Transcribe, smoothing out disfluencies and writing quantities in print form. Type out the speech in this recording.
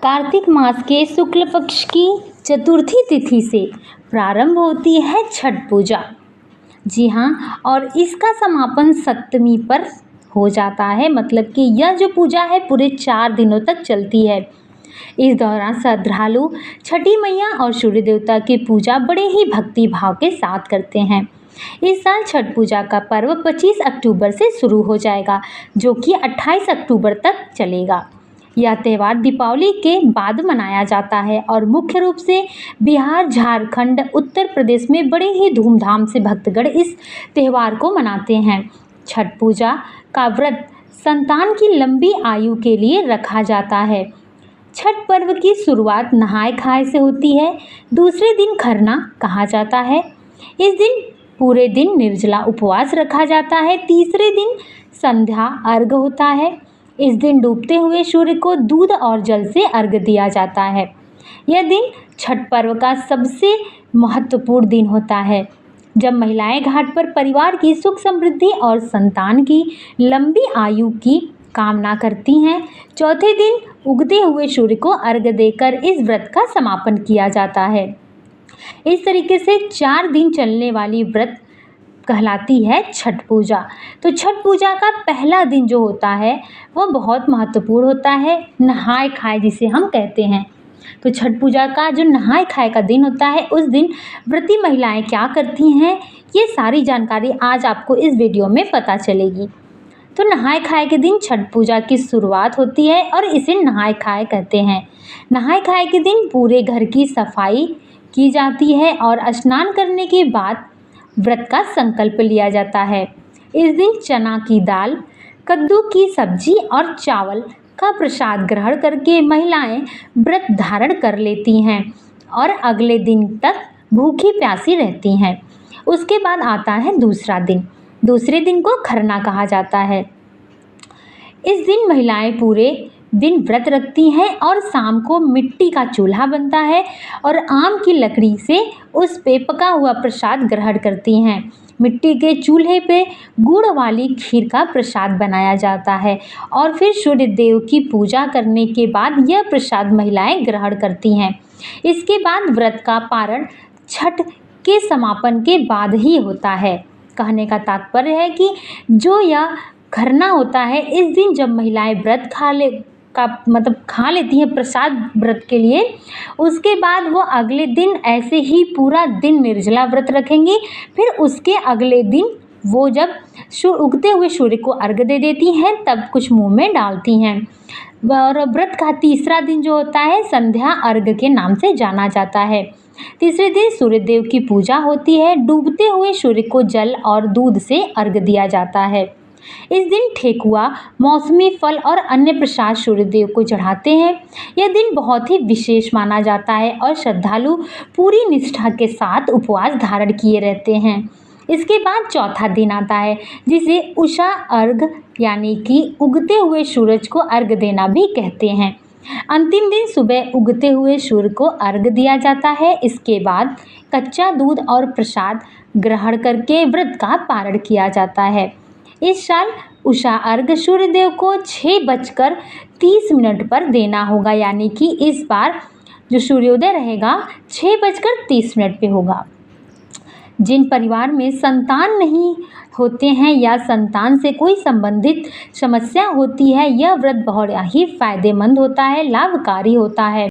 कार्तिक मास के शुक्ल पक्ष की चतुर्थी तिथि से प्रारंभ होती है छठ पूजा। जी हाँ, और इसका समापन सप्तमी पर हो जाता है। मतलब कि यह जो पूजा है पूरे 4 दिनों तक चलती है। इस दौरान श्रद्धालु छठी मैया और सूर्य देवता की पूजा बड़े ही भक्ति भाव के साथ करते हैं। इस साल छठ पूजा का पर्व 25 अक्टूबर से शुरू हो जाएगा, जो कि 28 अक्टूबर तक चलेगा। यह त्यौहार दीपावली के बाद मनाया जाता है और मुख्य रूप से बिहार, झारखंड, उत्तर प्रदेश में बड़े ही धूमधाम से भक्तगण इस त्यौहार को मनाते हैं। छठ पूजा का व्रत संतान की लंबी आयु के लिए रखा जाता है। छठ पर्व की शुरुआत नहाय खाए से होती है। दूसरे दिन खरना कहा जाता है। इस दिन पूरे दिन निर्जला उपवास रखा जाता है। तीसरे दिन संध्या अर्घ होता है। इस दिन डूबते हुए सूर्य को दूध और जल से अर्घ दिया जाता है। यह दिन छठ पर्व का सबसे महत्वपूर्ण दिन होता है, जब महिलाएं घाट पर परिवार की सुख समृद्धि और संतान की लंबी आयु की कामना करती हैं। चौथे दिन उगते हुए सूर्य को अर्घ देकर इस व्रत का समापन किया जाता है। इस तरीके से 4 दिन चलने वाली व्रत कहलाती है छठ पूजा। तो छठ पूजा का पहला दिन जो होता है वह बहुत महत्वपूर्ण होता है, नहाय खाए जिसे हम कहते हैं। तो छठ पूजा का जो नहाय खाए का दिन होता है, उस दिन व्रती महिलाएं क्या करती हैं, ये सारी जानकारी आज आपको इस वीडियो में पता चलेगी। तो नहाय खाए के दिन छठ पूजा की शुरुआत होती है और इसे नहाय खाए कहते हैं। नहाय खाए के दिन पूरे घर की सफाई की जाती है और स्नान करने के बाद व्रत का संकल्प लिया जाता है। इस दिन चना की दाल, कद्दू की सब्जी और चावल का प्रसाद ग्रहण करके महिलाएं व्रत धारण कर लेती हैं और अगले दिन तक भूखी प्यासी रहती हैं। उसके बाद आता है दूसरा दिन। दूसरे दिन को खरना कहा जाता है। इस दिन महिलाएं पूरे दिन व्रत रखती हैं और शाम को मिट्टी का चूल्हा बनता है और आम की लकड़ी से उस पे पका हुआ प्रसाद ग्रहण करती हैं। मिट्टी के चूल्हे पे गुड़ वाली खीर का प्रसाद बनाया जाता है और फिर सूर्य देव की पूजा करने के बाद यह प्रसाद महिलाएं ग्रहण करती हैं। इसके बाद व्रत का पारण छठ के समापन के बाद ही होता है। कहने का तात्पर्य है कि जो यह खरना होता है, इस दिन जब महिलाएं व्रत खा लेती हैं प्रसाद व्रत के लिए, उसके बाद वो अगले दिन ऐसे ही पूरा दिन निर्जला व्रत रखेंगी। फिर उसके अगले दिन वो जब उगते हुए सूर्य को अर्घ दे देती हैं, तब कुछ मुंह में डालती हैं। और व्रत का तीसरा दिन जो होता है संध्या अर्घ के नाम से जाना जाता है। तीसरे दिन सूर्य देव की पूजा होती है। डूबते हुए सूर्य को जल और दूध से अर्घ दिया जाता है। इस दिन ठेकुआ, मौसमी फल और अन्य प्रसाद सूर्य देव को चढ़ाते हैं। यह दिन बहुत ही विशेष माना जाता है और श्रद्धालु पूरी निष्ठा के साथ उपवास धारण किए रहते हैं। इसके बाद चौथा दिन आता है, जिसे उषा अर्घ यानी कि उगते हुए सूरज को अर्घ देना भी कहते हैं। अंतिम दिन सुबह उगते हुए सूर्य को अर्घ दिया जाता है। इसके बाद कच्चा दूध और प्रसाद ग्रहण करके व्रत का पारण किया जाता है। इस साल उषा अर्घ सूर्य देव को 6:30 पर देना होगा, यानी कि इस बार जो सूर्योदय रहेगा 6:30 पे होगा। जिन परिवार में संतान नहीं होते हैं या संतान से कोई संबंधित समस्या होती है, यह व्रत बहुत ही फायदेमंद होता है, लाभकारी होता है।